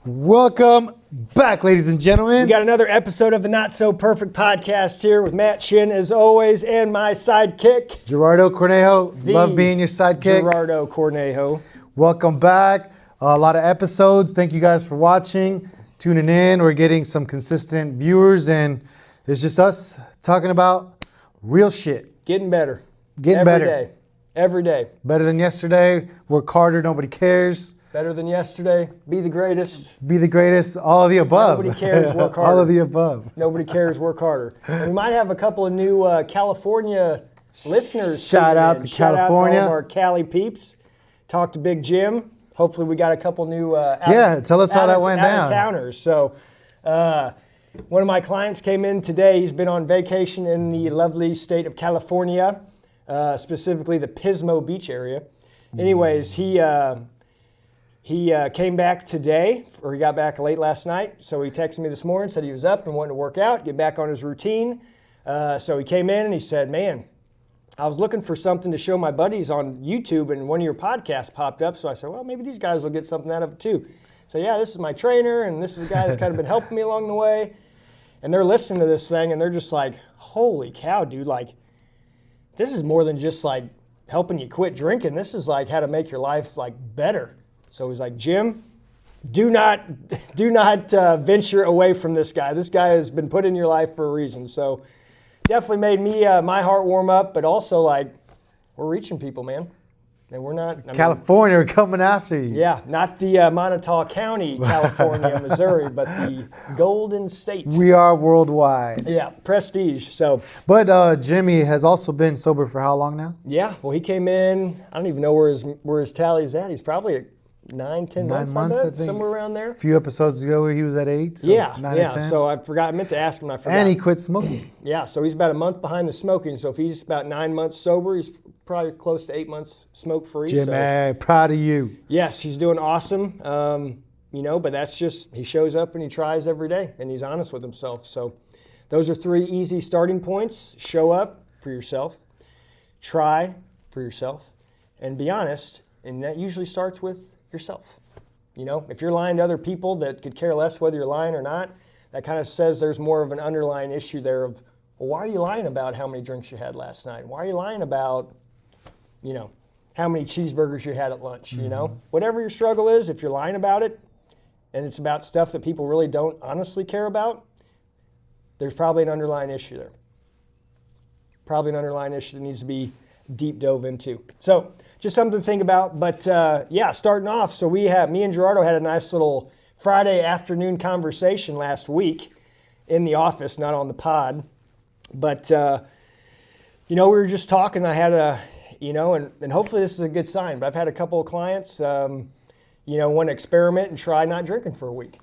Welcome back, ladies and gentlemen. We got another episode of the Not So Perfect podcast here with Matt Chinn, as always, and my sidekick, Gerardo Cornejo. Love being your sidekick. Gerardo Cornejo. Welcome back. A lot of episodes. Thank you guys for watching, tuning in. We're getting some consistent viewers, and it's just us talking about real shit. Getting better. Getting better. Day. Every day. Better than yesterday. Work harder. Nobody cares. Better than yesterday. Be the greatest. Be the greatest. All of the above. Nobody cares. Work harder. All of the above. Nobody cares. Work harder. And we might have a couple of new California listeners. Shout out to California. Shout out to all of our Cali peeps. Talk to Big Jim. Hopefully we got a couple new tell us how that went down. Out-of-towners. So one of my clients came in today. He's been on vacation in the lovely state of California, specifically the Pismo Beach area. Anyways, he came back today, or he got back late last night. So he texted me this morning, said he was up and wanted to work out, get back on his routine. So he came in and he said, man, I was looking for something to show my buddies on YouTube, and one of your podcasts popped up. So I said, well, maybe these guys will get something out of it too. So yeah, this is my trainer, and this is the guy that's kind of been helping me along the way. And they're listening to this thing, and they're just like, holy cow, dude, like, this is more than just like helping you quit drinking. This is like how to make your life like better. So he's like, Jim, do not venture away from this guy. This guy has been put in your life for a reason. So definitely made me my heart warm up, but also like we're reaching people, man. And we're not. California are coming after you. Yeah, not the Montauk County, California, Missouri, but the Golden State. We are worldwide. Yeah, prestige. So, but Jimmy has also been sober for how long now? Yeah, well, he came in. I don't even know where his tally is at. He's probably at 9 months, I think, somewhere around there. A few episodes ago, he was at 8. So yeah, 9 or 10. So I meant to ask him. I forgot. And he quit smoking. Yeah, so he's about a month behind the smoking. So if he's about 9 months sober, he's probably close to 8 months smoke-free. Jimmy, proud of you. Yes, he's doing awesome. But that's just, he shows up and he tries every day, and he's honest with himself. So those are 3 easy starting points. Show up for yourself, try for yourself, and be honest. And that usually starts with yourself. If you're lying to other people that could care less whether you're lying or not, that kind of says there's more of an underlying issue there of, well, why are you lying about how many drinks you had last night? Why are you lying about, how many cheeseburgers you had at lunch? Mm-hmm. Whatever your struggle is, if you're lying about it and it's about stuff that people really don't honestly care about, there's probably an underlying issue there. Probably an underlying issue that needs to be deep dove into. So just something to think about. But starting off, so me and Gerardo had a nice little Friday afternoon conversation last week in the office, not on the pod. But, we were just talking. I had and hopefully this is a good sign, but I've had a couple of clients, want to experiment and try not drinking for a week.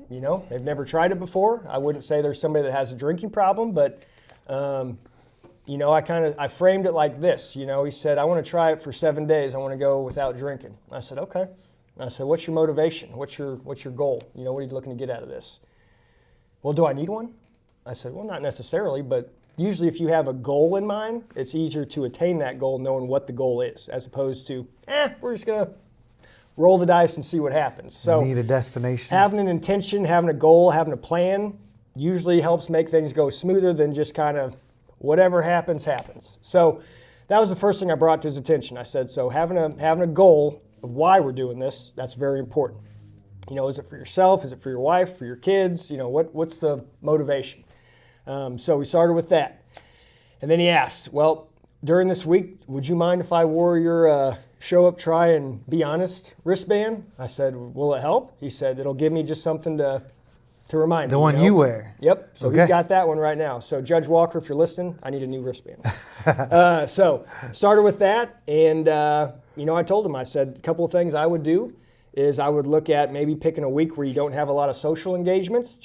They've never tried it before. I wouldn't say there's somebody that has a drinking problem, but, I framed it like this. He said, I want to try it for 7 days. I want to go without drinking. I said, okay. And I said, what's your motivation? What's your goal? What are you looking to get out of this? Well, do I need one? I said, well, not necessarily, but usually if you have a goal in mind, it's easier to attain that goal knowing what the goal is, as opposed to, we're just going to roll the dice and see what happens. So need a destination. Having an intention, having a goal, having a plan usually helps make things go smoother than just kind of whatever happens, happens. So that was the first thing I brought to his attention. I said, so having a goal of why we're doing this, that's very important. Is it for yourself? Is it for your wife, for your kids? What's the motivation? So we started with that. And then he asked, well, during this week, would you mind if I wore your show up, try, and be honest wristband? I said, will it help? He said, it'll give me just something to remind me. The one you wear. Yep. So okay. He's got that one right now. So Judge Walker, if you're listening, I need a new wristband. So started with that. And, I told him, I said, a couple of things I would do is I would look at maybe picking a week where you don't have a lot of social engagements.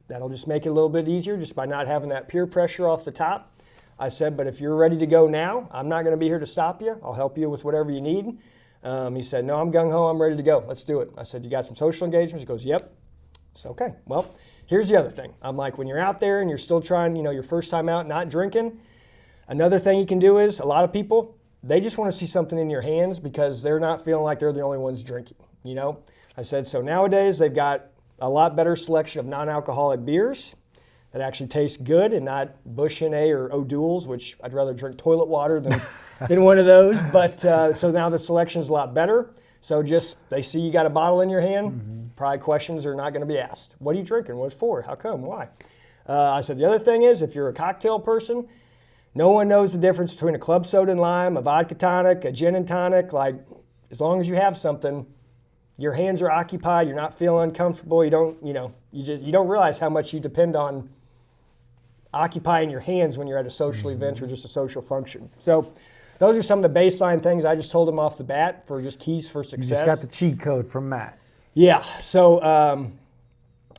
That'll just make it a little bit easier just by not having that peer pressure off the top. I said, but if you're ready to go now, I'm not going to be here to stop you. I'll help you with whatever you need. He said, no, I'm gung-ho. I'm ready to go. Let's do it. I said, you got some social engagements? He goes, yep. So, okay. Well, here's the other thing. I'm like, when you're out there and you're still trying, your first time out, not drinking, another thing you can do is a lot of people, they just want to see something in your hands because they're not feeling like they're the only ones drinking. you know. I said, so nowadays they've got a lot better selection of non-alcoholic beers that actually taste good and not Bush NA or O'Doul's, which I'd rather drink toilet water than one of those. But so now the selection is a lot better. So just, they see you got a bottle in your hand, probably questions are not going to be asked. What are you drinking? What's for? How come? Why? I said, the other thing is, if you're a cocktail person, no one knows the difference between a club soda and lime, a vodka tonic, a gin and tonic. Like, as long as you have something, your hands are occupied, you're not feeling uncomfortable, you don't realize how much you depend on occupying your hands when you're at a social event or just a social function. So those are some of the baseline things I just told him off the bat for just keys for success. You just got the cheat code from Matt. Yeah. So,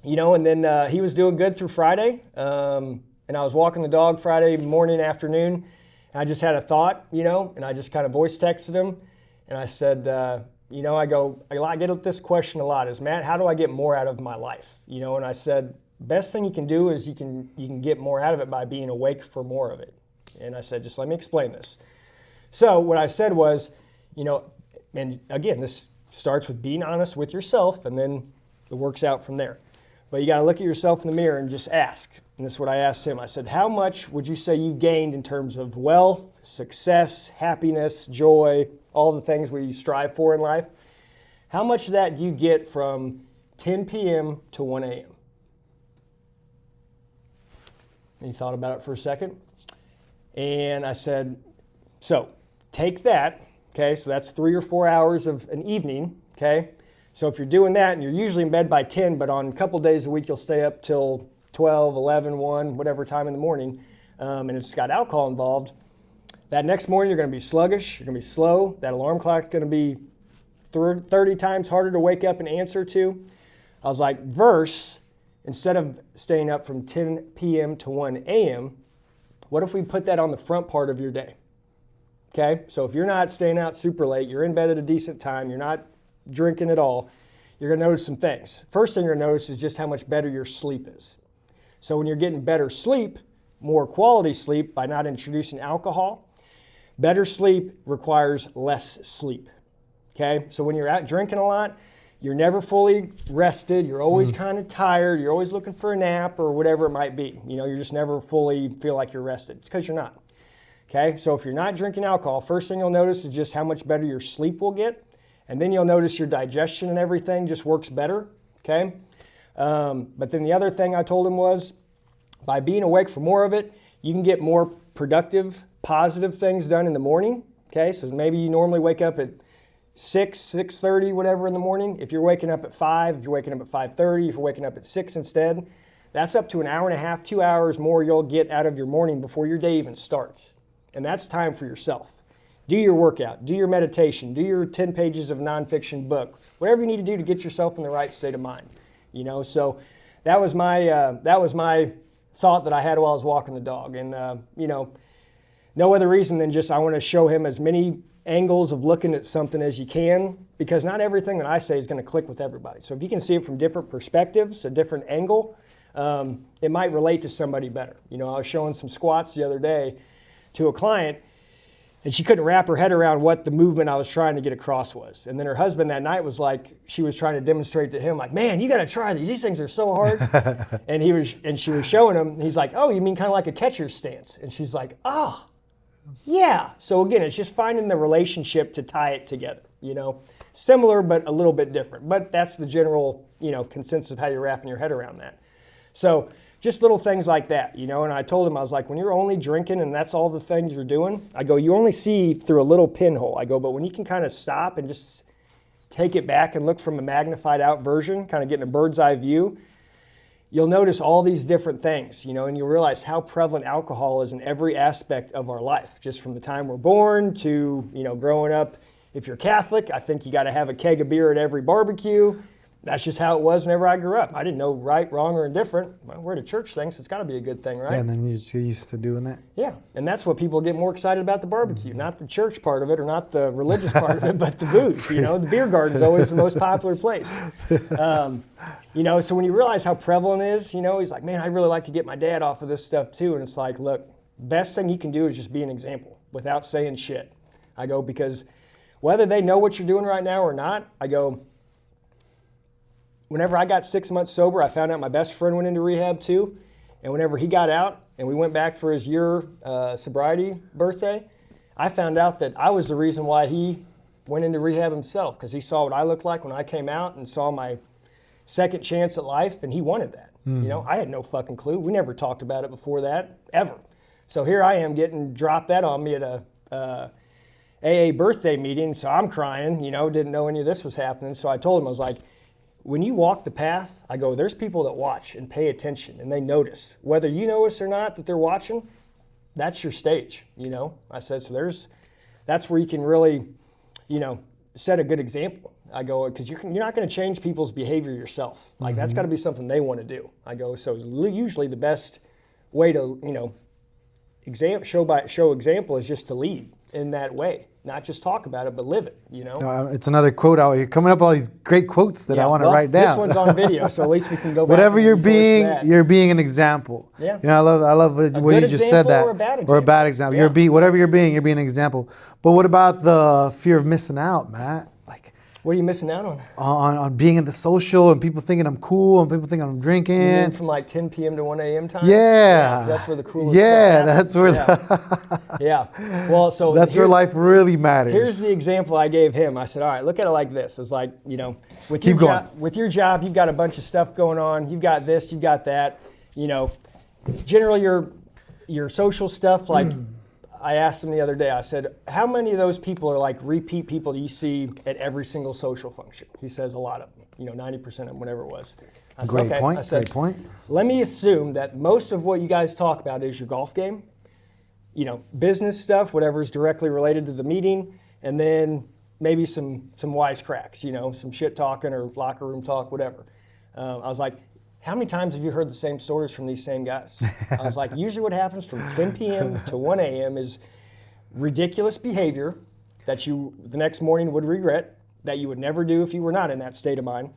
and then he was doing good through Friday. And I was walking the dog Friday morning, afternoon. And I just had a thought, and I just kind of voice texted him. And I said, I get this question a lot is, Matt, how do I get more out of my life? And I said, best thing you can do is you can get more out of it by being awake for more of it. And I said, just let me explain this. So what I said was, and again, this starts with being honest with yourself, and then it works out from there. But you got to look at yourself in the mirror and just ask. And this is what I asked him. I said, how much would you say you gained in terms of wealth, success, happiness, joy, all the things where you strive for in life? How much of that do you get from 10 p.m. to 1 a.m.? And he thought about it for a second. And I said, so take that, okay? So that's 3 or 4 hours of an evening, okay? So if you're doing that and you're usually in bed by 10, but on a couple days a week you'll stay up till 12, 11, 1, whatever time in the morning, and it's got alcohol involved, that next morning you're going to be sluggish, you're going to be slow, that alarm clock's going to be 30 times harder to wake up and answer to. I was like, instead of staying up from 10 p.m. to 1 a.m., what if we put that on the front part of your day? Okay, so if you're not staying out super late, you're in bed at a decent time, you're not drinking at all, you're going to notice some things. First thing you're going to notice is just how much better your sleep is. So when you're getting better sleep, more quality sleep by not introducing alcohol, better sleep requires less sleep. Okay, so when you're out drinking a lot, you're never fully rested, you're always kind of tired, you're always looking for a nap or whatever it might be. You just never fully feel like you're rested. It's because you're not. Okay, so if you're not drinking alcohol, first thing you'll notice is just how much better your sleep will get. And then you'll notice your digestion and everything just works better, okay? But then the other thing I told him was, by being awake for more of it, you can get more productive, positive things done in the morning, okay? So maybe you normally wake up at 6, 6:30, whatever in the morning. If you're waking up at 5, if you're waking up at 5:30, if you're waking up at 6 instead, that's up to an hour and a half, 2 hours more you'll get out of your morning before your day even starts. And that's time for yourself. Do your workout, do your meditation, do your 10 pages of nonfiction book, whatever you need to do to get yourself in the right state of mind. So that was my thought that I had while I was walking the dog. And no other reason than just I want to show him as many angles of looking at something as you can, because not everything that I say is going to click with everybody. So if you can see it from different perspectives, a different angle, it might relate to somebody better. I was showing some squats the other day to a client, and she couldn't wrap her head around what the movement I was trying to get across was. And then her husband that night was like, she was trying to demonstrate to him, like, man, you got to try these. These things are so hard. and she was showing him. And he's like, oh, you mean kind of like a catcher's stance? And she's like, oh, yeah. So again, it's just finding the relationship to tie it together. Similar but a little bit different. But that's the general, consensus of how you're wrapping your head around that. So just little things like that, and I told him, I was like, when you're only drinking and that's all the things you're doing, I go, you only see through a little pinhole. I go, but when you can kind of stop and just take it back and look from a magnified out version, kind of getting a bird's eye view, you'll notice all these different things, and you'll realize how prevalent alcohol is in every aspect of our life, just from the time we're born to, growing up. If you're Catholic, I think you got to have a keg of beer at every barbecue. That's just how it was whenever I grew up. I didn't know right, wrong, or indifferent. Well, we're at a church thing, so it's got to be a good thing, right? Yeah, and then you just get used to doing that. Yeah, and that's what people get more excited about the barbecue. Not the church part of it or not the religious part of it, but the booze. The beer garden's always the most popular place. So when you realize how prevalent it is, he's like, man, I'd really like to get my dad off of this stuff too. And it's like, look, best thing you can do is just be an example without saying shit. I go, because whether they know what you're doing right now or not, I go, whenever I got 6 months sober, I found out my best friend went into rehab too. And whenever he got out and we went back for his year sobriety birthday, I found out that I was the reason why he went into rehab himself, because he saw what I looked like when I came out and saw my second chance at life, and he wanted that. You know, I had no fucking clue. We never talked about it before that, ever. So here I am getting dropped that on me at a AA birthday meeting, so I'm crying, you know, didn't know any of this was happening. So I told him, I was like, when you walk the path, I go, there's people that watch and pay attention and they notice. Whether you notice or not that they're watching, that's your stage, you know? I said, so that's where you can really, you know, set a good example. I go, because you're not going to change people's behavior yourself. Like, that's got to be something they want to do. I go, so usually the best way to, you know, show example is just to lead in that way. Not just talk about it, but live it, you know? It's another quote out here. Coming up with all these great quotes that I want to write down. This one's on video, so at least we can go back. Whatever you're being an example. Yeah. You know, I love what you just said that. Or a bad example. Yeah. Whatever you're being an example. But what about the fear of missing out, Matt? Like, what are you missing out on? On being in the social and people thinking I'm cool and people thinking I'm drinking. You mean from like 10 p.m. to 1 a.m. time? Yeah. That's where the coolest stuff happens. That's where yeah. Well, so that's where life really matters. Here's the example I gave him. I said, all right, look at it like this. It's like, you know, with your job, you've got a bunch of stuff going on. You've got this, you've got that. You know, generally your social stuff, like I asked him the other day, I said, how many of those people are like repeat people that you see at every single social function? He says a lot of them, you know, 90% of them, whatever it was. I said, Great point. Great point. Let me assume that most of what you guys talk about is your golf game, you know, business stuff, whatever is directly related to the meeting, and then maybe some wisecracks, you know, some shit talking or locker room talk, whatever. I was like, how many times have you heard the same stories from these same guys? I was like, usually what happens from 10 p.m. to 1 a.m. is ridiculous behavior that you the next morning would regret, that you would never do if you were not in that state of mind.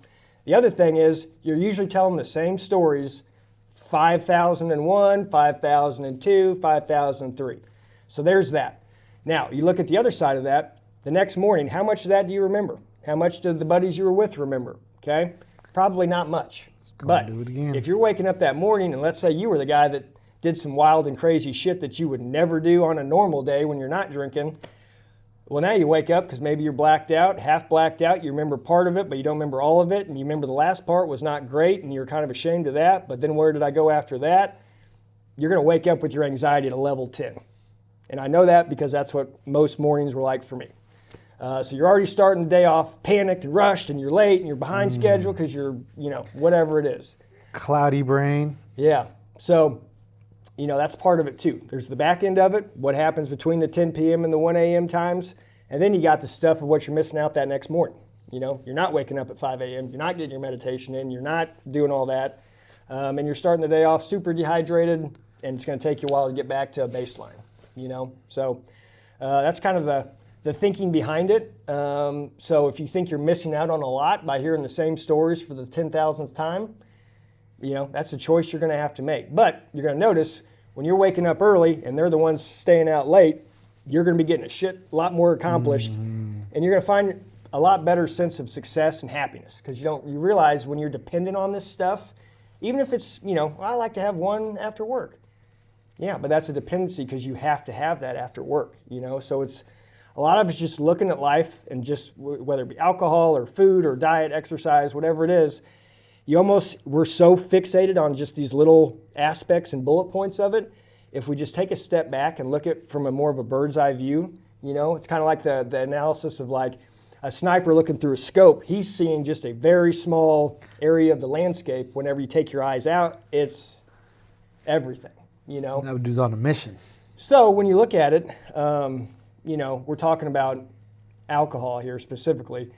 The other thing is you're usually telling the same stories 5,001, 5,002, 5,003. So there's that. Now, you look at the other side of that, the next morning, how much of that do you remember? How much did the buddies you were with remember? Okay? Probably not much. But if you're waking up that morning and let's say you were the guy that did some wild and crazy shit that you would never do on a normal day when you're not drinking, well, now you wake up because maybe you're blacked out, half blacked out. You remember part of it, but you don't remember all of it. And you remember the last part was not great and you're kind of ashamed of that. But then where did I go after that? You're going to wake up with your anxiety at a level 10. And I know that because that's what most mornings were like for me. So you're already starting the day off panicked and rushed and you're late and you're behind schedule because you're, you know, whatever it is. Cloudy brain. Yeah. So, you know, that's part of it too. There's the back end of it, what happens between the 10 p.m. and the 1 a.m. times. And then you got the stuff of what you're missing out that next morning. You know, you're not waking up at 5 a.m. You're not getting your meditation in. You're not doing all that. And you're starting the day off super dehydrated and it's going to take you a while to get back to a baseline, you know. So that's kind of the thinking behind it. So if you think you're missing out on a lot by hearing the same stories for the 10,000th time, you know, that's a choice you're going to have to make. But you're going to notice when you're waking up early and they're the ones staying out late, you're going to be getting a lot more accomplished. And you're going to find a lot better sense of success and happiness because you realize when you're dependent on this stuff, even if it's, you know, well, I like to have one after work. Yeah, but that's a dependency because you have to have that after work, you know. So it's a lot of it's just looking at life and just whether it be alcohol or food or diet, exercise, whatever it is, we're so fixated on just these little aspects and bullet points of it. If we just take a step back and look at it from a more of a bird's eye view, you know, it's kind of like the analysis of like a sniper looking through a scope. He's seeing just a very small area of the landscape. Whenever you take your eyes out, it's everything, you know. That dude's on a mission. So when you look at it, you know, we're talking about alcohol here specifically.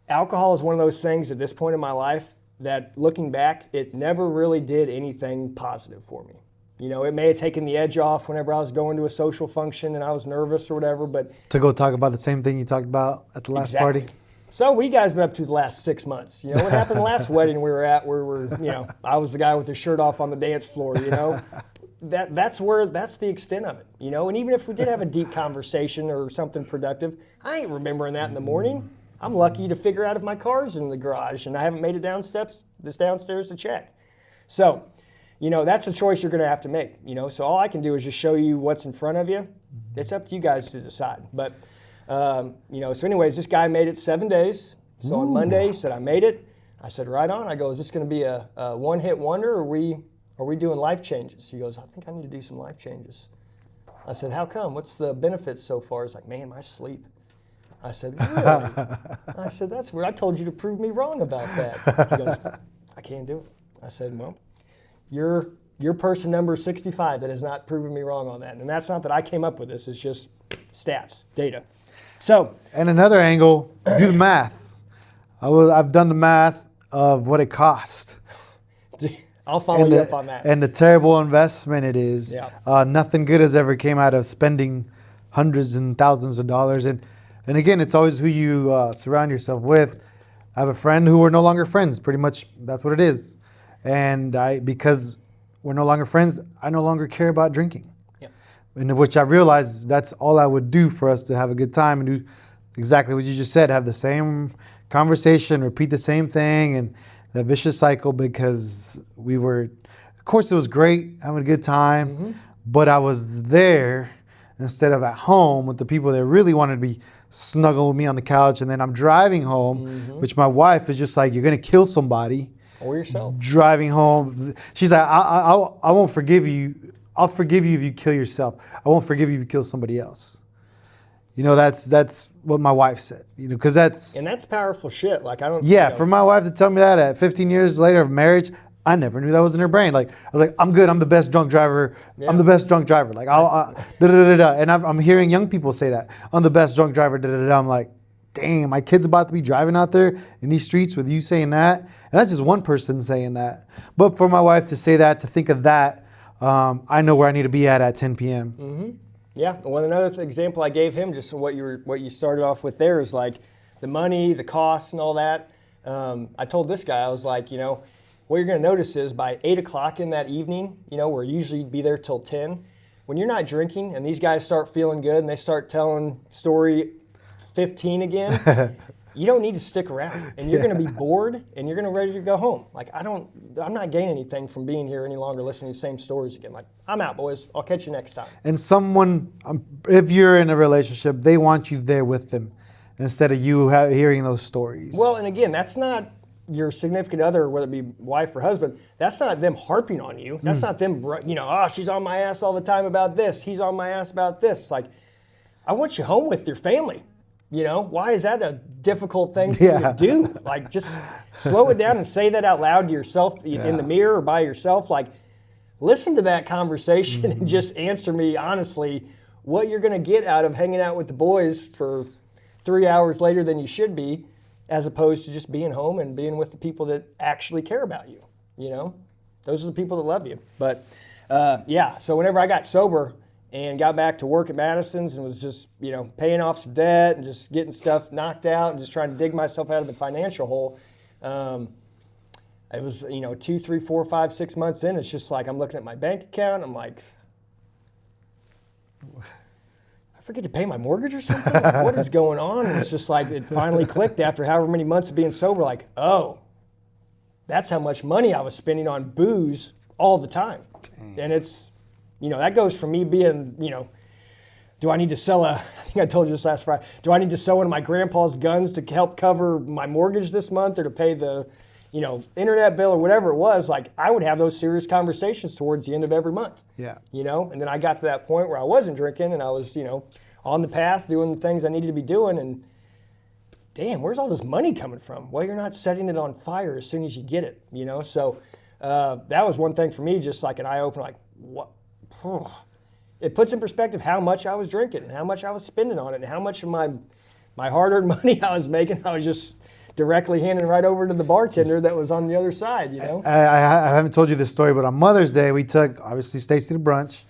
Alcohol is one of those things at this point in my life that looking back, it never really did anything positive for me. You know, it may have taken the edge off whenever I was going to a social function and I was nervous or whatever, but... To go talk about the same thing you talked about at the last party? So what you guys been up to the last 6 months? You know, what happened the last wedding we were at where you know, I was the guy with his shirt off on the dance floor, you know? That's the extent of it, you know? And even if we did have a deep conversation or something productive, I ain't remembering that in the morning. I'm lucky to figure out if my car's in the garage and I haven't made it downstairs to check. So, that's a choice you're going to have to make, So all I can do is just show you what's in front of you. It's up to you guys to decide. But, so anyways, this guy made it 7 days. So on Monday, he said, I made it. I said, right on. I go, is this going to be a one-hit wonder, or are we doing life changes? He goes, I think I need to do some life changes. I said, how come? What's the benefits so far? He's like, man, my sleep. I said, really? I said, that's weird. I told you to prove me wrong about that. He goes, I can't do it. I said, well, you're person number 65 that has not proven me wrong on that. And that's not that I came up with this. It's just stats, data. So. And another angle, do the math. I've done the math of what it cost. I'll follow you up on that. And the terrible investment it is. Yeah. Nothing good has ever came out of spending hundreds and thousands of dollars. And again, it's always who you surround yourself with. I have a friend who we're no longer friends. Pretty much that's what it is. And because we're no longer friends, I no longer care about drinking. Yeah. And which I realized that's all I would do for us to have a good time and do exactly what you just said, have the same conversation, repeat the same thing, and that vicious cycle, because of course it was great, having a good time, but I was there instead of at home with the people that really wanted to be snuggle with me on the couch. And then I'm driving home, which my wife is just like, you're going to kill somebody. Or yourself. Driving home. She's like, I won't forgive you. I'll forgive you if you kill yourself. I won't forgive you if you kill somebody else. That's what my wife said, because that's powerful shit. Like, I don't. Yeah, for my wife to tell me that at 15 years later of marriage, I never knew that was in her brain. Like, I was like, I'm good. I'm the best drunk driver. Yeah. I'm the best drunk driver. Like, and I'm hearing young people say that. I'm the best drunk driver. I'm like, damn, my kid's about to be driving out there in these streets with you saying that. And that's just one person saying that. But for my wife to say that, to think of that, I know where I need to be at 10 p.m. Mm-hmm. Yeah. Well, another example I gave him, just what you started off with there, is like the money, the costs, and all that. I told this guy, I was like, what you're going to notice is by 8 o'clock in that evening, where usually you'd be there till 10, when you're not drinking and these guys start feeling good and they start telling story 15 again, you don't need to stick around, and you're going to be bored and you're going to be ready to go home. Like, I'm not gaining anything from being here any longer listening to the same stories again. Like, I'm out, boys. I'll catch you next time. And someone, if you're in a relationship, they want you there with them instead of you hearing those stories. Well, and again, that's not your significant other, whether it be wife or husband. That's not them harping on you. That's not them, she's on my ass all the time about this. He's on my ass about this. Like, I want you home with your family. Why is that a difficult thing for you to do? Like, just slow it down and say that out loud to yourself in the mirror or by yourself. Like, listen to that conversation and just answer me honestly what you're going to get out of hanging out with the boys for 3 hours later than you should be, as opposed to just being home and being with the people that actually care about you. Those are the people that love you. But so whenever I got sober and got back to work at Madison's and was just, paying off some debt and just getting stuff knocked out and just trying to dig myself out of the financial hole. It was, 2, 3, 4, 5, 6 months in. It's just like I'm looking at my bank account. I'm like, I forget to pay my mortgage or something? What is going on? And it's just like it finally clicked after however many months of being sober. Like, oh, that's how much money I was spending on booze all the time. Dang. And it's, that goes from me being, do I need to sell I think I told you this last Friday, do I need to sell one of my grandpa's guns to help cover my mortgage this month or to pay the, internet bill or whatever it was? Like, I would have those serious conversations towards the end of every month. Yeah. And then I got to that point where I wasn't drinking and I was, on the path doing the things I needed to be doing, and damn, where's all this money coming from? Well, you're not setting it on fire as soon as you get it, So that was one thing for me, just like an eye-opener, like, what? It puts in perspective how much I was drinking and how much I was spending on it and how much of my hard-earned money I was making. I was just directly handing right over to the bartender that was on the other side, I haven't told you this story, but on Mother's Day, we took, obviously, Stacy to brunch.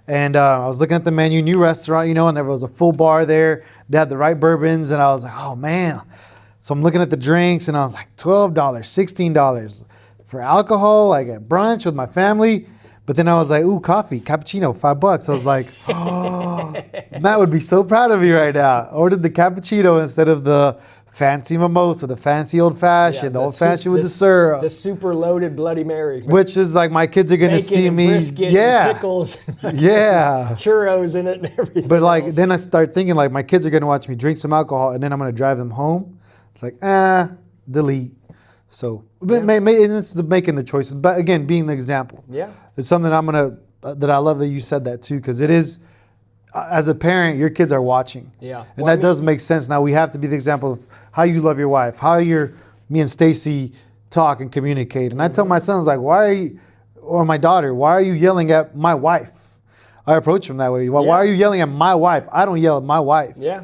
And I was looking at the menu, new restaurant, and there was a full bar there. They had the right bourbons, and I was like, oh, man. So I'm looking at the drinks, and I was like, $12, $16 for alcohol, like at brunch with my family. But then I was like, ooh, coffee, cappuccino, $5. I was like, oh, Matt would be so proud of me right now. I ordered the cappuccino instead of the fancy mimosa, the fancy old fashioned, the old fashioned with the syrup. The super loaded Bloody Mary. Which is like my kids are going to see and me. Brisket Yeah. and pickles. Yeah. Churros in it and everything. But like, else. then I start thinking like my kids are going to watch me drink some alcohol and then I'm going to drive them home. It's like, delete. So, but and it's making the choices. But again, being the example. Yeah. It's something that I love that you said that too, because it is, as a parent, your kids are watching. Yeah. And that does make sense. Now we have to be the example of how you love your wife, how me and Stacy talk and communicate. And I tell my sons, like, or my daughter, why are you yelling at my wife? I approach them that way. Why are you yelling at my wife? I don't yell at my wife. Yeah.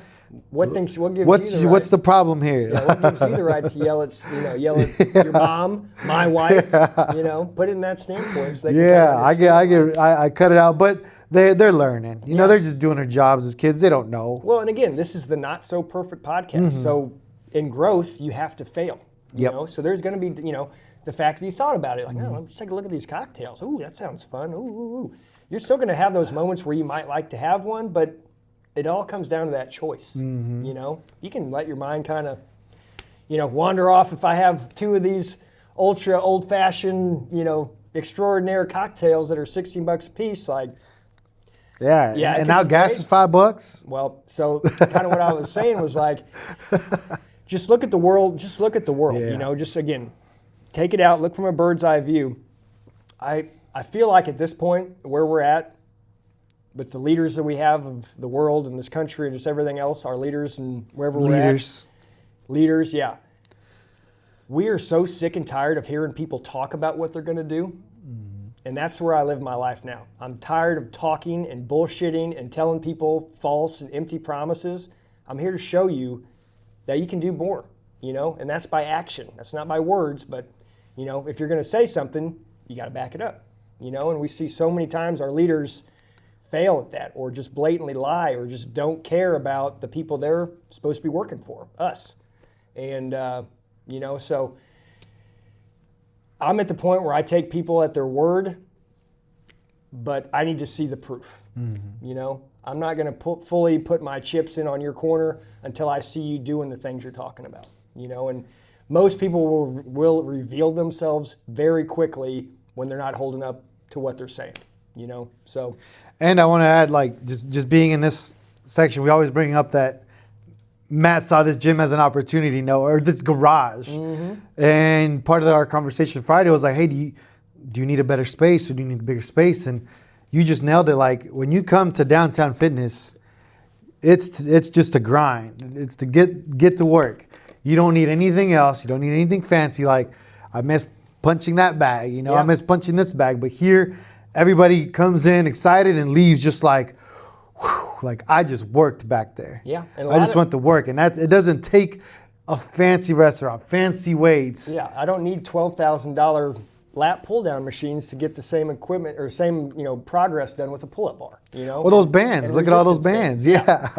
What gives you the right? What's the problem here? Yeah, what gives you the right to yell at your mom, my wife? Put it in that standpoint. So they can I cut it out, but they're learning. They're just doing their jobs as kids. They don't know. Well, and again, this is the not so perfect podcast. So in growth, you have to fail. So there's going to be the fact that you thought about it, like, let's take a look at these cocktails. Ooh, that sounds fun. Ooh. You're still going to have those moments where you might like to have one, but it all comes down to that choice. You can let your mind kind of, wander off. If I have two of these ultra old-fashioned, extraordinary cocktails that are $16 a piece, like. Yeah, and now gas is $5. Well, so kind of what I was saying was like, just look at the world. Just look at the world. Yeah. Just again, take it out. Look from a bird's eye view. I feel like at this point where we're at, with the leaders that we have of the world and this country and just everything else, our leaders and wherever we're at. Leaders, yeah. We are so sick and tired of hearing people talk about what they're going to do. And that's where I live my life now. I'm tired of talking and bullshitting and telling people false and empty promises. I'm here to show you that you can do more, and that's by action. That's not by words, but, if you're going to say something, you got to back it up, and we see so many times our leaders fail at that or just blatantly lie or just don't care about the people they're supposed to be working for, us. And, so I'm at the point where I take people at their word, but I need to see the proof. I'm not going to fully put my chips in on your corner until I see you doing the things you're talking about. And most people will reveal themselves very quickly when they're not holding up to what they're saying. So. And I want to add, like, just being in this section, we always bring up that Matt saw this gym as an opportunity, or this garage. And part of our conversation Friday was like, hey, do you need a better space or do you need a bigger space? And you just nailed it. Like, when you come to Downtown Fitness, it's just a grind. It's to get to work. You don't need anything else. You don't need anything fancy. Like, I miss punching that bag. I miss punching this bag. But here, everybody comes in excited and leaves just like, like I just worked back there. Yeah. I just went to work. And it doesn't take a fancy restaurant, fancy weights. Yeah, I don't need $12,000 lat pull-down machines to get the same equipment or same, progress done with a pull-up bar, Well, those bands. Look at all those bands. Yeah.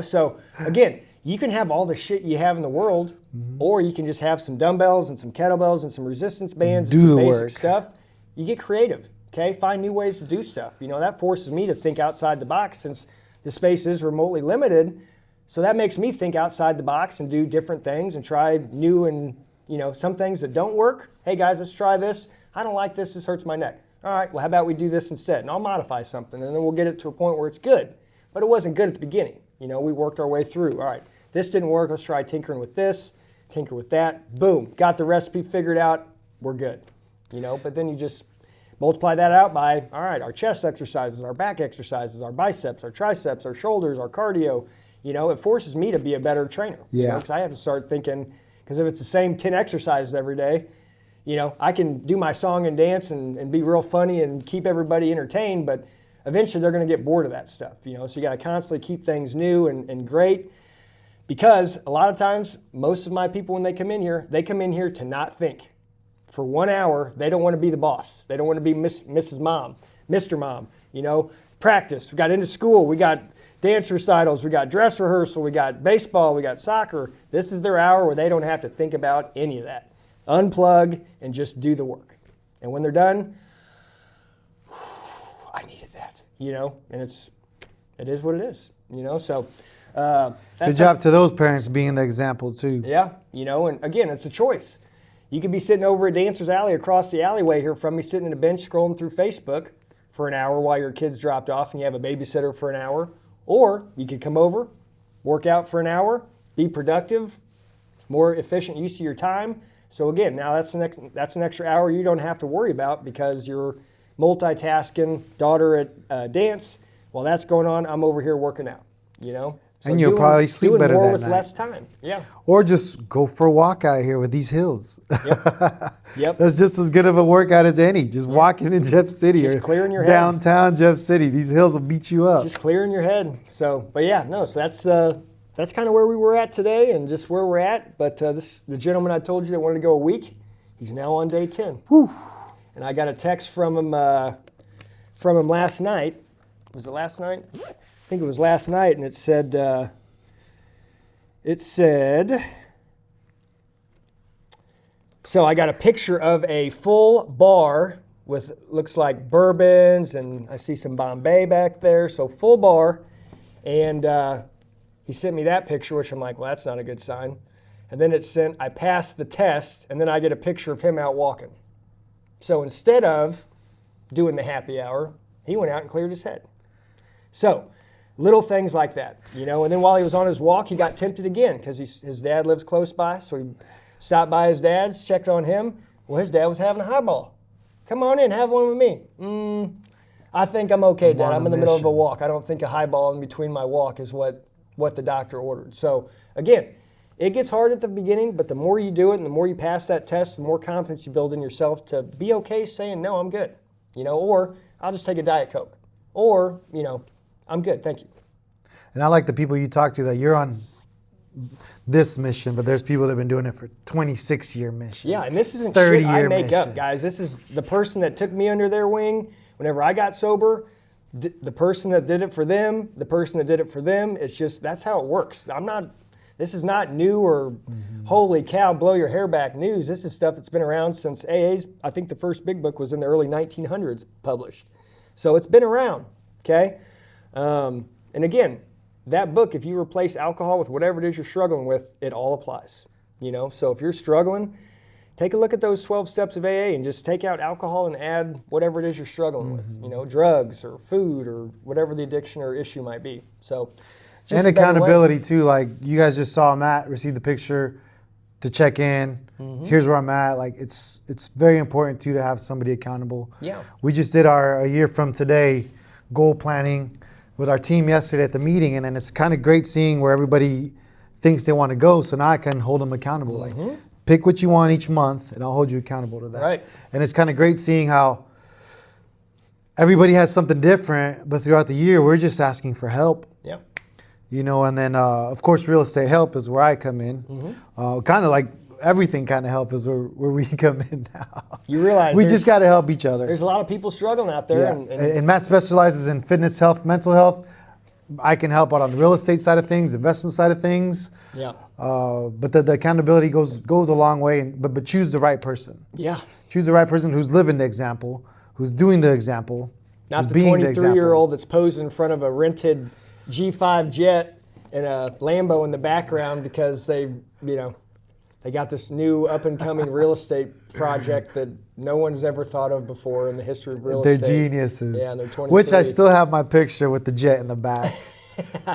So again, you can have all the shit you have in the world, or you can just have some dumbbells and some kettlebells and some resistance bands and some basic stuff. You get creative. Okay, find new ways to do stuff. That forces me to think outside the box since the space is remotely limited. So that makes me think outside the box and do different things and try new and, some things that don't work. Hey guys, let's try this. I don't like this. This hurts my neck. All right, well, how about we do this instead? And I'll modify something and then we'll get it to a point where it's good. But it wasn't good at the beginning. We worked our way through. All right, this didn't work. Let's try tinkering with this, tinker with that. Boom, got the recipe figured out. We're good. But then you just multiply that out by, all right, our chest exercises, our back exercises, our biceps, our triceps, our shoulders, our cardio. It forces me to be a better trainer. Yeah. Because I have to start thinking, because if it's the same 10 exercises every day, I can do my song and dance and be real funny and keep everybody entertained, but eventually they're going to get bored of that stuff. So you got to constantly keep things new and great, because a lot of times, most of my people, when they come in here to not think. For 1 hour, they don't want to be the boss. They don't want to be Mrs. Mom, Mr. Mom. Practice. We got into school. We got dance recitals. We got dress rehearsal. We got baseball. We got soccer. This is their hour where they don't have to think about any of that. Unplug and just do the work. And when they're done, I needed that. And it is what it is. So Good job to those parents being the example too. Yeah, and again, it's a choice. You could be sitting over at Dancer's Alley across the alleyway here from me, sitting at a bench scrolling through Facebook for an hour while your kids dropped off and you have a babysitter for an hour. Or you could come over, work out for an hour, be productive, more efficient use of your time. So again, now that's an extra hour you don't have to worry about because you're multitasking, daughter at dance. While that's going on, I'm over here working out, So and you'll probably sleep better more that with night. less time. Yeah. Or just go for a walk out here with these hills. Yep. That's just as good of a workout as any. Just walking in Jeff City Just or clearing your head. downtown Jeff City. These hills will beat you up. Just clearing your head. So that's kind of where we were at today and just where we're at. But the gentleman I told you that wanted to go a week, he's now on day 10. Whew. And I got a text from him last night. Was it last night? I think it was last night, and it said, so I got a picture of a full bar with, looks like bourbons, and I see some Bombay back there, so full bar. And he sent me that picture, which I'm like, well, that's not a good sign. And then I passed the test, and then I get a picture of him out walking. So instead of doing the happy hour, he went out and cleared his head. So little things like that, And then while he was on his walk, he got tempted again because his dad lives close by. So he stopped by his dad's, checked on him. Well, his dad was having a highball. Come on in, have one with me. I think I'm okay, Dad. I'm in the middle of a walk. I don't think a highball in between my walk is what the doctor ordered. So again, it gets hard at the beginning, but the more you do it and the more you pass that test, the more confidence you build in yourself to be okay saying, no, I'm good. Or I'll just take a Diet Coke. Or, I'm good, thank you. And I like the people you talk to that you're on this mission, but there's people that have been doing it for 26-year mission. Yeah, and this isn't shit I make mission. up, guys. This is the person that took me under their wing whenever I got sober, the person that did it for them, the person that did it for them. It's just, that's how it works. This is not new or holy cow, blow your hair back news. This is stuff that's been around since AA's, I think the first big book was in the early 1900s published. So it's been around, okay? And again, that book, if you replace alcohol with whatever it is you're struggling with, it all applies. So if you're struggling, take a look at those 12 steps of AA and just take out alcohol and add whatever it is you're struggling with, drugs or food or whatever the addiction or issue might be. So, and accountability too. Like you guys just saw Matt receive the picture to check in. Here's where I'm at. Like it's very important too to have somebody accountable. Yeah. We just did a year from today goal planning with our team yesterday at the meeting, and then it's kind of great seeing where everybody thinks they want to go. So now I can hold them accountable. Like pick what you want each month, and I'll hold you accountable to that. Right. And it's kind of great seeing how everybody has something different, but throughout the year we're just asking for help. Yeah. And then of course real estate help is where I come in. Kind of like everything kind of help is where we come in now. You realize we just got to help each other. There's a lot of people struggling out there. Yeah. And Matt specializes in fitness, health, mental health. I can help out on the real estate side of things, investment side of things. Yeah. But the accountability goes a long way. But choose the right person. Yeah. Choose the right person who's living the example, who's doing the example. Not the 23-year-old that's posed in front of a rented G5 jet and a Lambo in the background because they got this new up-and-coming real estate project that no one's ever thought of before in the history of real estate. They're geniuses. Yeah, and they're 23. Which I still have my picture with the jet in the back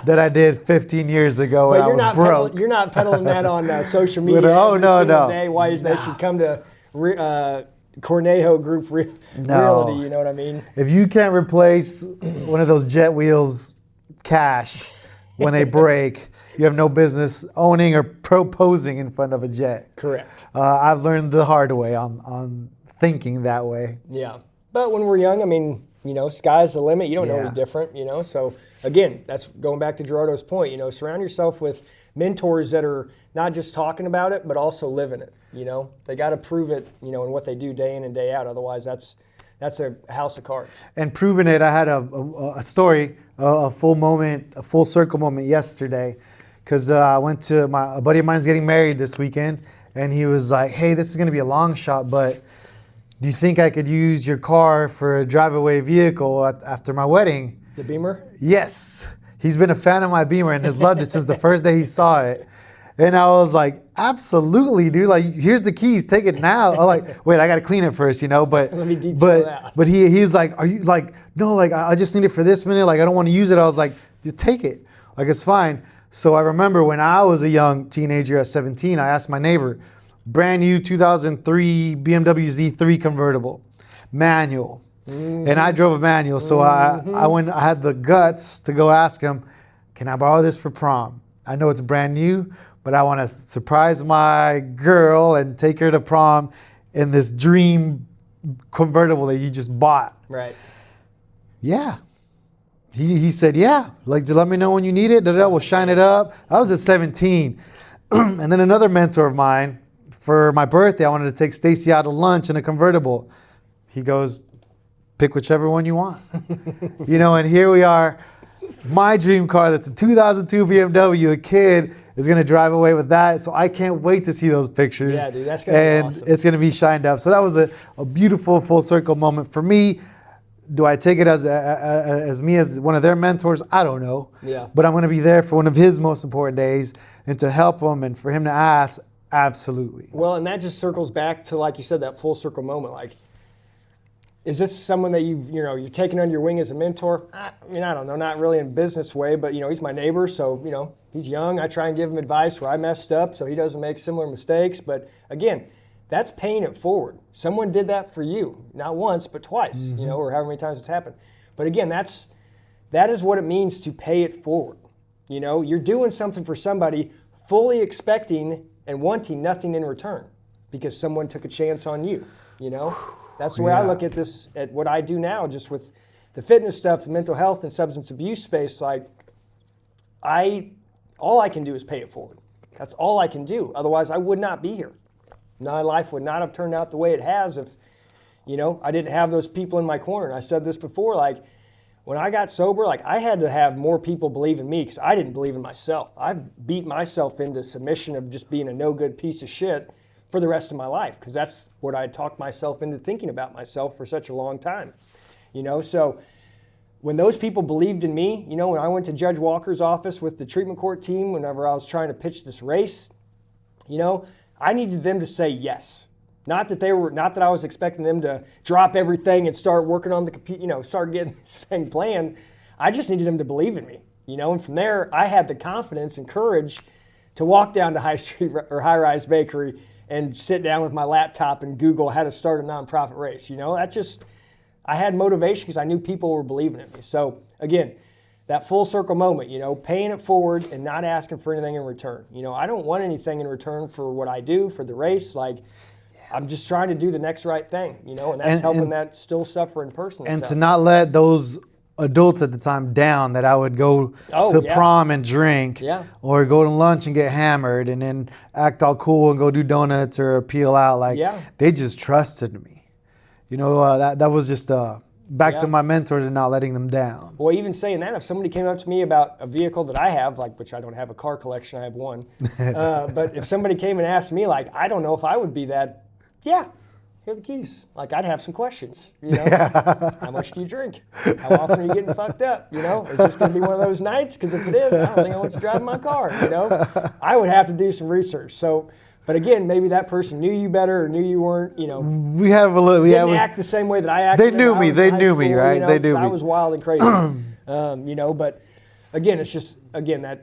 that I did 15 years ago when I was broke. You're not peddling that on social media. No. Day why they should come to Cornejo Group Realty, you know what I mean? If you can't replace one of those jet wheels cash when they break, you have no business owning or proposing in front of a jet. Correct. I've learned the hard way on thinking that way. Yeah. But when we're young, I mean, sky's the limit. You don't know any different, So again, that's going back to Gerardo's point, surround yourself with mentors that are not just talking about it, but also living it, They got to prove it, in what they do day in and day out. Otherwise, that's a house of cards. And proving it, I had a story, a full circle moment yesterday. Because I went to a buddy of mine's getting married this weekend, and he was like, hey, this is going to be a long shot, but do you think I could use your car for a drive-away vehicle after my wedding? The Beamer? Yes. he's been a fan of my Beamer and has loved it since the first day he saw it. And I was like, absolutely, dude. Like, here's the keys. Take it now. I'm like, wait, I got to clean it first, you know. But let me detail that. But he's like, are you like, no, like I just need it for this minute. Like I don't want to use it. I was like, dude, take it. Like it's fine. So I remember when I was a young teenager at 17, I asked my neighbor, brand new 2003 BMW Z3 convertible, manual. Mm-hmm. And I drove a manual. So I had the guts to go ask him, can I borrow this for prom? I know it's brand new, but I want to surprise my girl and take her to prom in this dream convertible that you just bought. Right. Yeah. He said, yeah, like, just let me know when you need it. We'll shine it up. I was at 17. And then another mentor of mine, for my birthday, I wanted to take Stacy out to lunch in a convertible. He goes, pick whichever one you want. You know, and here we are. My dream car, that's a 2002 BMW, a kid is going to drive away with that. So I can't wait to see those pictures. Yeah, dude, that's going to be awesome. And it's going to be shined up. So that was a beautiful full circle moment for me. Do I take it as me as one of their mentors? I don't know. Yeah. But I'm going to be there for one of his most important days and to help him and for him to ask, absolutely. Well, and that just circles back to, like you said, that full circle moment. Like, is this someone that you're taking under your wing as a mentor? I mean, I don't know, not really in a business way, but he's my neighbor, so he's young. I try and give him advice where I messed up so he doesn't make similar mistakes. But again, that's paying it forward. Someone did that for you, not once, but twice, mm-hmm. Or however many times it's happened. But again, that is what it means to pay it forward. You're doing something for somebody fully expecting and wanting nothing in return because someone took a chance on you, That's the way I look at this, at what I do now, just with the fitness stuff, the mental health and substance abuse space. Like, all I can do is pay it forward. That's all I can do. Otherwise, I would not be here. My life would not have turned out the way it has if, I didn't have those people in my corner. And I said this before, like, when I got sober, like, I had to have more people believe in me because I didn't believe in myself. I beat myself into submission of just being a no good piece of shit for the rest of my life, because that's what I talked myself into thinking about myself for such a long time. So when those people believed in me, when I went to Judge Walker's office with the treatment court team, whenever I was trying to pitch this race, I needed them to say yes. Not that I was expecting them to drop everything and start working on the computer, start getting this thing planned. I just needed them to believe in me, and from there I had the confidence and courage to walk down to High Street or High Rise Bakery and sit down with my laptop and Google how to start a nonprofit race. I had motivation because I knew people were believing in me. So again, that full circle moment, paying it forward and not asking for anything in return. I don't want anything in return for what I do for the race. Like, I'm just trying to do the next right thing, and that's helping that still suffering person. And to not let those adults at the time down, that I would go to prom and drink, or go to lunch and get hammered and then act all cool and go do donuts or peel out. Like, they just trusted me. That was just back to my mentors and not letting them down. Well, even saying that, if somebody came up to me about a vehicle that I have, like, which I don't have a car collection, I have one. But if somebody came and asked me, like, I don't know if I would be that, here are the keys. Like, I'd have some questions, How much do you drink? How often are you getting fucked up? Is this going to be one of those nights? Because if it is, I don't think I want you driving my car, I would have to do some research. So, but again, maybe that person knew you better or knew you weren't, We have a little, didn't act the same way that I acted. They knew me, right? They knew me. I was wild and crazy, but again, it's just, again,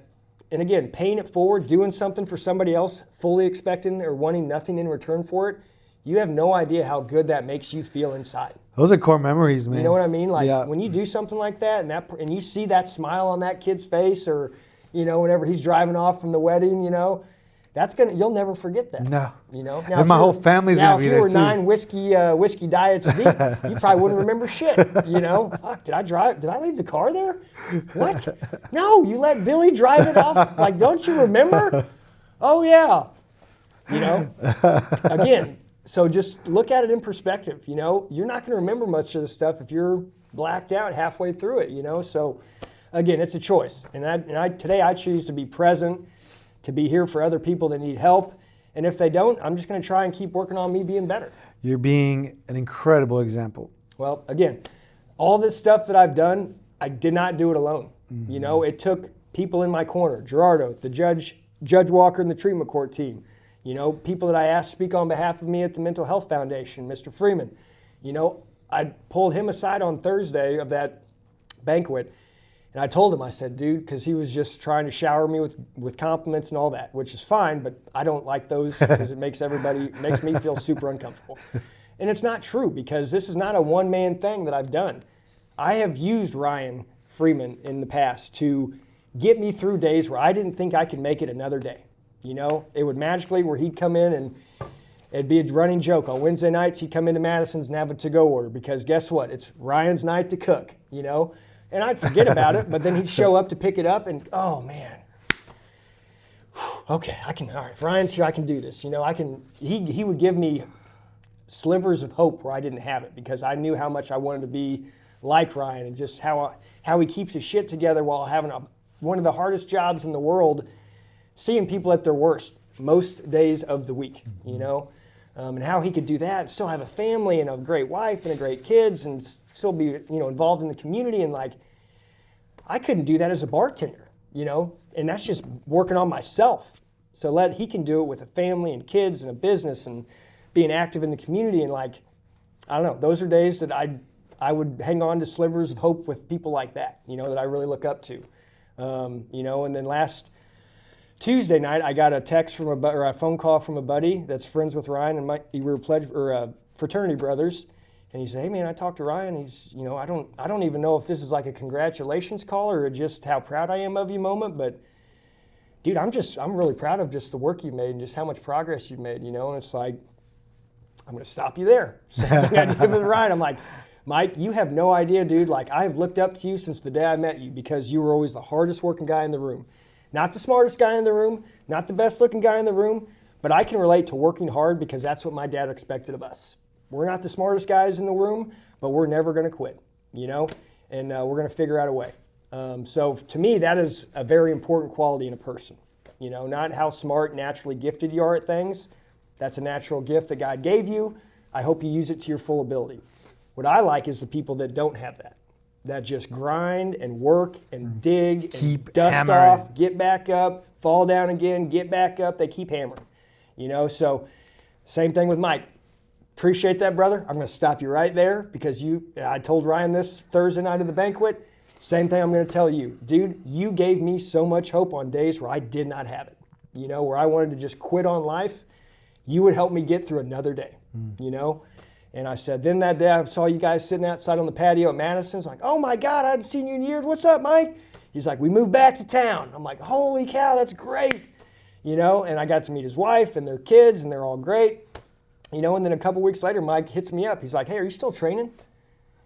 paying it forward, doing something for somebody else, fully expecting or wanting nothing in return for it. You have no idea how good that makes you feel inside. Those are core memories, man. You know what I mean? Like, when you do something like that and you see that smile on that kid's face, or, whenever he's driving off from the wedding, you'll never forget that. No. Now, and my whole family's going to be there too. If you were 9 whiskey diets deep, you probably wouldn't remember shit. Fuck, did I leave the car there? What? No, you let Billy drive it off? Like, don't you remember? Oh, yeah. Again, so just look at it in perspective. You're not going to remember much of this stuff if you're blacked out halfway through it. So again, it's a choice. And today I choose to be present, to be here for other people that need help. And if they don't, I'm just going to try and keep working on me being better. You're being an incredible example. Well, again, all this stuff that I've done, I did not do it alone. You know, it took people in my corner, Gerardo, the Judge Walker and the treatment court team. You know, people that I asked to speak on behalf of me at the Mental Health Foundation, Mr. Freeman. You know, I pulled him aside on Thursday of that banquet, and I told him, I said, dude, because he was just trying to shower me with compliments and all that, which is fine, but I don't like those because it makes me feel super uncomfortable. And it's not true, because this is not a one-man thing that I've done. I have used Ryan Freeman in the past to get me through days where I didn't think I could make it another day. You know, it would magically, where he'd come in and it'd be a running joke. On Wednesday nights, he'd come into Madison's and have a to-go order, because guess what? It's Ryan's night to cook, you know? And I'd forget about it, but then he'd show up to pick it up and, oh man, okay, all right, if Ryan's here, I can do this. You know, he would give me slivers of hope where I didn't have it, because I knew how much I wanted to be like Ryan, and just how he keeps his shit together while having one of the hardest jobs in the world, seeing people at their worst most days of the week, you know, and how he could do that and still have a family and a great wife and a great kids and still be, you know, involved in the community. And like, I couldn't do that as a bartender, you know, and that's just working on myself. So he can do it with a family and kids and a business and being active in the community. And like, I don't know, those are days that I would hang on to slivers of hope with people like that, you know, that I really look up to. You know, and then last Tuesday night, I got a text from a phone call from a buddy that's friends with Ryan, and we were fraternity brothers. And he said, "Hey man, I talked to Ryan. He's, you know, I don't even know if this is like a congratulations call or just how proud I am of you moment, but dude, I'm really proud of just the work you made and just how much progress you've made, you know." And it's like, I'm going to stop you there. Same thing I did with Ryan. I'm like, Mike, you have no idea, dude. Like, I've looked up to you since the day I met you, because you were always the hardest working guy in the room. Not the smartest guy in the room, not the best looking guy in the room, but I can relate to working hard, because that's what my dad expected of us. We're not the smartest guys in the room, but we're never going to quit, you know, and we're going to figure out a way. So to me, that is a very important quality in a person, you know, not how smart, naturally gifted you are at things. That's a natural gift that God gave you. I hope you use it to your full ability. What I like is the people that don't have that just grind and work and dig and keep dust hammering off, get back up, fall down again, get back up. They keep hammering, you know. So same thing with Mike. Appreciate that, brother. I'm going to stop you right there, because I told Ryan this Thursday night of the banquet. Same thing I'm going to tell you. Dude, you gave me so much hope on days where I did not have it, you know, where I wanted to just quit on life. You would help me get through another day, you know. And I said, then that day I saw you guys sitting outside on the patio at Madison's. Like, oh my God, I hadn't seen you in years. What's up, Mike? He's like, we moved back to town. I'm like, holy cow, that's great. You know, and I got to meet his wife and their kids, and they're all great. You know, and then a couple weeks later, Mike hits me up. He's like, hey, are you still training?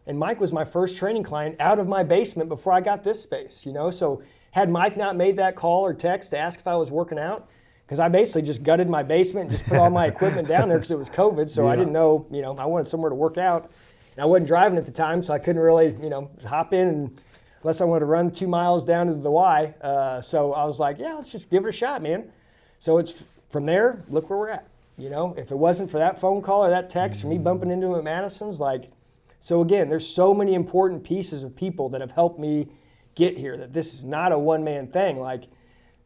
And Mike was my first training client out of my basement before I got this space, you know. So had Mike not made that call or text to ask if I was working out, because I basically just gutted my basement and just put all my equipment down there because it was COVID. So I didn't know, you know, I wanted somewhere to work out. And I wasn't driving at the time, so I couldn't really, you know, hop in unless I wanted to run 2 miles down to the Y. So I was like, yeah, let's just give it a shot, man. So it's from there, look where we're at. You know, if it wasn't for that phone call or that text or me bumping into him at Madison's, like, so again, there's so many important pieces of people that have helped me get here, that this is not a one-man thing. Like,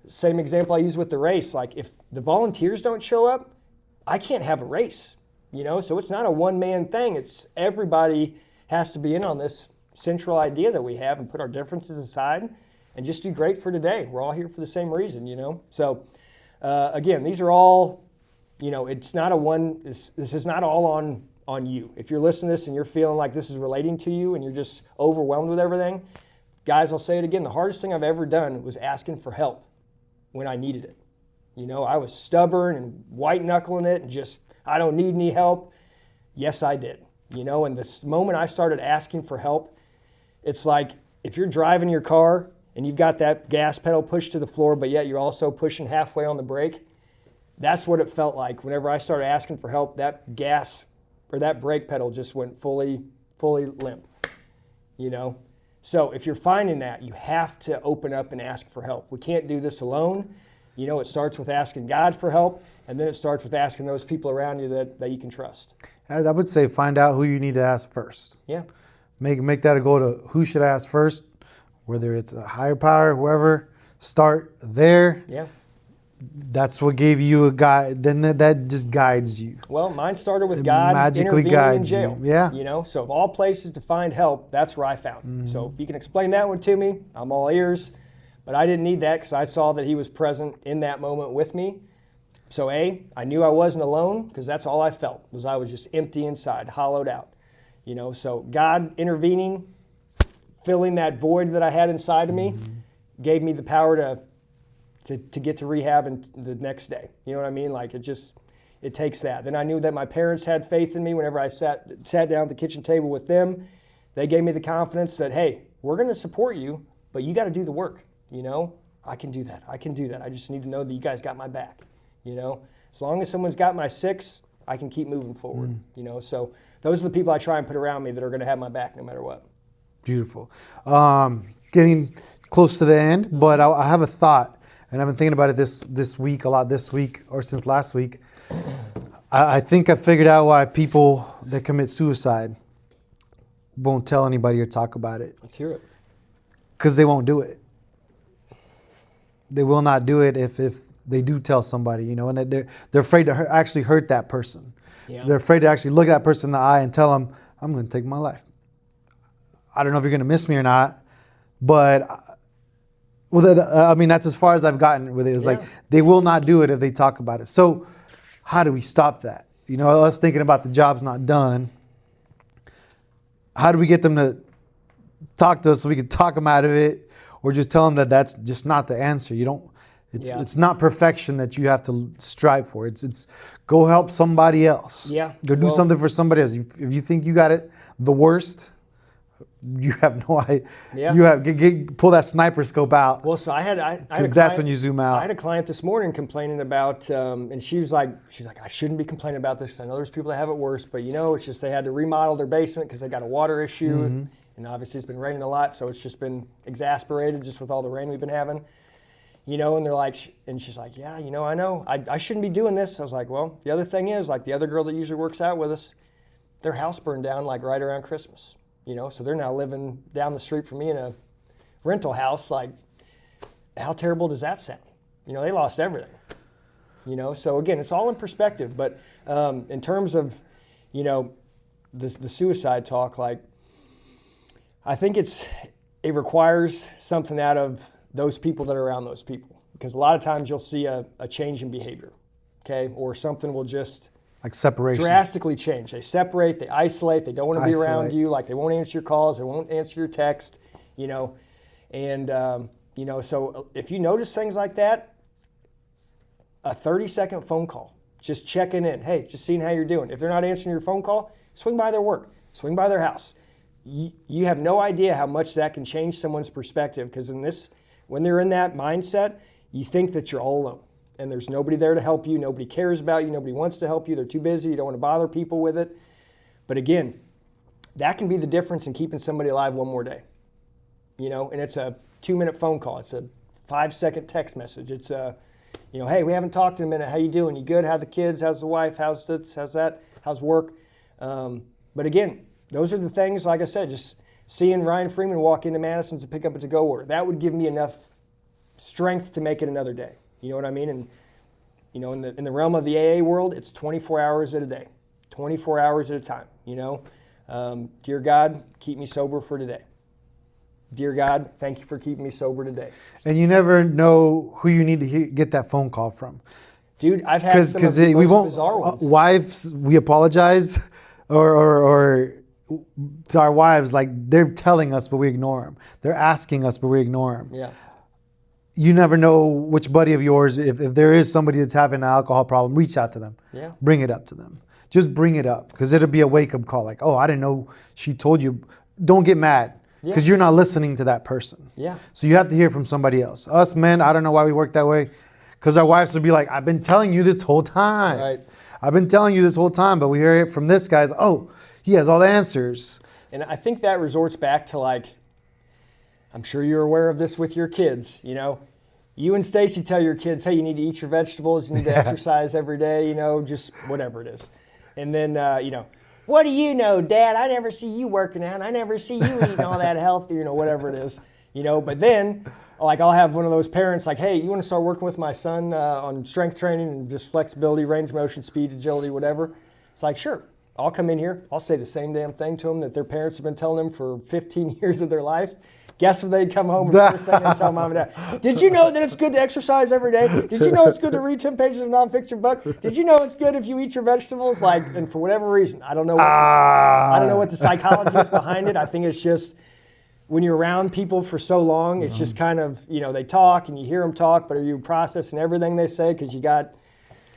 same example I use with the race. Like, if the volunteers don't show up, I can't have a race, you know? So it's not a one-man thing. It's everybody has to be in on this central idea that we have and put our differences aside and just do great for today. We're all here for the same reason, you know? So, again, these are all, you know, it's not this is not all on you. If you're listening to this and you're feeling like this is relating to you and you're just overwhelmed with everything, guys, I'll say it again. The hardest thing I've ever done was asking for help when I needed it. You know, I was stubborn and white-knuckling it and just, I don't need any help. Yes, I did. You know, and the moment I started asking for help, it's like if you're driving your car and you've got that gas pedal pushed to the floor, but yet you're also pushing halfway on the brake, that's what it felt like. Whenever I started asking for help, that gas or that brake pedal just went fully limp, you know? So if you're finding that, you have to open up and ask for help. We can't do this alone. You know, it starts with asking God for help, and then it starts with asking those people around you that you can trust. I would say find out who you need to ask first. Yeah. Make that a goal to who should I ask first, whether it's a higher power, whoever, start there. Yeah. That's what gave you a guide. Then that just guides you. Well, mine started with It God magically intervening in guides you. jail. Yeah. You know, so of all places to find help, that's where I found it. So if you can explain that one to me, I'm all ears. But I didn't need that because I saw that he was present in that moment with me. So I knew I wasn't alone because that's all I felt, was I was just empty inside, hollowed out. You know, so God intervening, filling that void that I had inside of me, gave me the power to get to rehab and the next day. You know what I mean? Like it takes that. Then I knew that my parents had faith in me whenever I sat down at the kitchen table with them. They gave me the confidence that, hey, we're going to support you, but you got to do the work. You know, I can do that. I can do that. I just need to know that you guys got my back. You know, as long as someone's got my six, I can keep moving forward. You know, so those are the people I try and put around me that are going to have my back no matter what. Beautiful. Getting close to the end, but I have a thought, and I've been thinking about it this week, a lot this week, or since last week. I think I figured out why people that commit suicide won't tell anybody or talk about it. Let's hear it. Because they won't do it. They will not do it if they do tell somebody, you know, and they're afraid to actually hurt that person. Yeah. They're afraid to actually look that person in the eye and tell them, I'm going to take my life. I don't know if you're going to miss me or not, but I mean, that's as far as I've gotten with it. It's like they will not do it if they talk about it. So how do we stop that? You know, us thinking about the job's not done. How do we get them to talk to us so we can talk them out of it, or just tell them that that's just not the answer? You don't. It's not perfection that you have to strive for. It's go help somebody else. Yeah. Go do something for somebody else. If you think you got it the worst, you have no idea. Yeah. You have pull that sniper scope out. Well, so I had because that's when you zoom out. I had a client this morning complaining about, and she's like, I shouldn't be complaining about this. I know there's people that have it worse, but you know, it's just they had to remodel their basement because they got a water issue, and obviously it's been raining a lot, so it's just been exasperated just with all the rain we've been having. You know, and they're like, and she's like, yeah, you know, I know, I shouldn't be doing this. I was like, well, the other thing is, like the other girl that usually works out with us, their house burned down like right around Christmas. You know, so they're now living down the street from me in a rental house. Like, how terrible does that sound? You know, they lost everything. You know, so again, it's all in perspective. But in terms of, you know, the suicide talk, like, I think it requires something out of those people that are around those people. Because a lot of times you'll see a change in behavior, okay? Or something will just like separation. Drastically change. They separate, they isolate, they don't want to be around you, like they won't answer your calls, they won't answer your text, you know. And, you know, so if you notice things like that, a 30-second phone call, just checking in. Hey, just seeing how you're doing. If they're not answering your phone call, swing by their work, swing by their house. You have no idea how much that can change someone's perspective, because when they're in that mindset, you think that you're all alone. And there's nobody there to help you. Nobody cares about you. Nobody wants to help you. They're too busy. You don't want to bother people with it. But again, that can be the difference in keeping somebody alive one more day. You know, and it's a 2-minute phone call. It's a 5-second text message. It's a, you know, hey, we haven't talked in a minute. How you doing? You good? How the kids? How's the wife? How's this? How's that? How's work? But again, those are the things, like I said, just seeing Ryan Freeman walk into Madison's to pick up a to-go order. That would give me enough strength to make it another day. You know what I mean? And, you know, in the realm of the AA world, it's 24 hours at a day, 24 hours at a time, you know. Dear God, keep me sober for today. Dear God, thank you for keeping me sober today. And you never know who you need to get that phone call from. Dude, I've had some of the most bizarre ones. Wives, we apologize, or to our wives, like they're telling us, but we ignore them. They're asking us, but we ignore them. Yeah. You never know which buddy of yours, if there is somebody that's having an alcohol problem, reach out to them. Yeah. Bring it up to them. Just bring it up, because it'll be a wake-up call. Like, oh, I didn't know she told you. Don't get mad, because you're not listening to that person. Yeah. So you have to hear from somebody else. Us men, I don't know why we work that way, because our wives would be like, I've been telling you this whole time. Right. I've been telling you this whole time, but we hear it from this guy. Oh, he has all the answers. And I think that resorts back to, like, I'm sure you're aware of this with your kids, you know. You and Stacy tell your kids, hey, you need to eat your vegetables, you need to exercise every day, you know, just whatever it is. And then, you know, what do you know, Dad? I never see you working out. I never see you eating all that healthy, you know, whatever it is. But then, like, I'll have one of those parents like, hey, you want to start working with my son on strength training and just flexibility, range of motion, speed, agility, whatever. It's like, sure, I'll come in here. I'll say the same damn thing to them that their parents have been telling them for 15 years of their life. Guess what they'd come home and first thing they'd tell mom and dad? Did you know that it's good to exercise every day? Did you know it's good to read 10 pages of a nonfiction book? Did you know it's good if you eat your vegetables? Like, and for whatever reason, I don't know what the psychology is behind it. I think it's just when you're around people for so long, it's just kind of, they talk and you hear them talk, but are you processing everything they say? Because you got,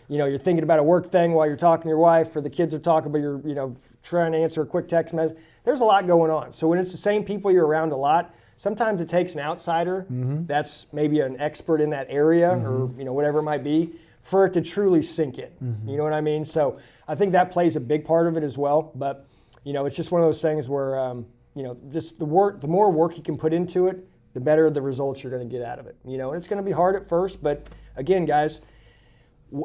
you're thinking about a work thing while you're talking to your wife, or the kids are talking, but you're, trying to answer a quick text message. There's a lot going on. So when it's the same people you're around a lot, sometimes it takes an outsider that's maybe an expert in that area or, whatever it might be, for it to truly sink in. You know what I mean? So I think that plays a big part of it as well. But, it's just one of those things where, just the more work you can put into it, the better the results you're going to get out of it. And it's going to be hard at first, but again, guys,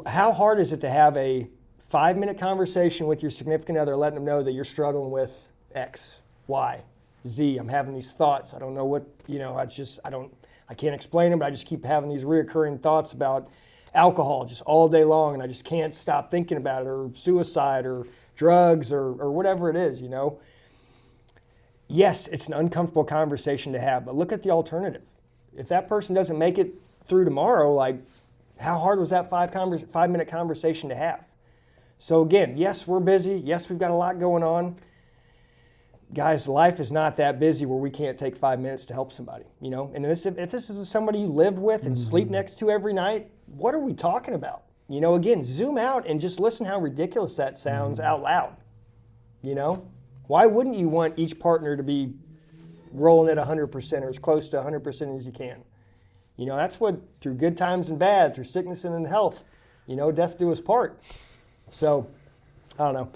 how hard is it to have a 5-minute conversation with your significant other, letting them know that you're struggling with X, Y, Z? I'm having these thoughts. I don't know what, I can't explain them, but I just keep having these reoccurring thoughts about alcohol just all day long, and I just can't stop thinking about it, or suicide, or drugs, or whatever it is, Yes, it's an uncomfortable conversation to have, but look at the alternative. If that person doesn't make it through tomorrow, like, how hard was that 5-minute conversation to have? So again, yes, we're busy. Yes, we've got a lot going on. Guys, life is not that busy where we can't take 5 minutes to help somebody, And if this is somebody you live with and sleep next to every night, what are we talking about? Again, zoom out and just listen how ridiculous that sounds out loud. Why wouldn't you want each partner to be rolling at 100% or as close to 100% as you can? That's what, through good times and bad, through sickness and in health, death do us part. So, I don't know.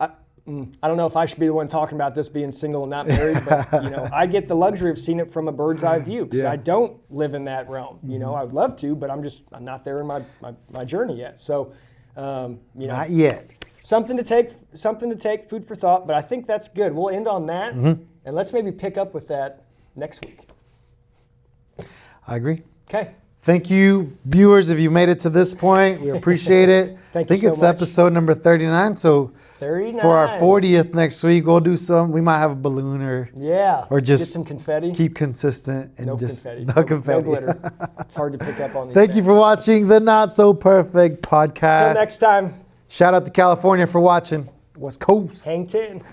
I don't know if I should be the one talking about this being single and not married, but I get the luxury of seeing it from a bird's eye view because I don't live in that realm. I would love to, but I'm not there in my journey yet. So, not yet. Something to take, food for thought. But I think that's good. We'll end on that, and let's maybe pick up with that next week. I agree. Okay. Thank you, viewers, if you made it to this point. We appreciate it. Thank I think you so it's much. episode number 39. So 39. for our 40th next week, we'll do we might have a balloon or just get some confetti. keep consistent and No just confetti. no confetti. No glitter. It's hard to pick up on these Thank you for watching the Not So Perfect podcast. Until next time. Shout out to California for watching. West Coast. Hang 10.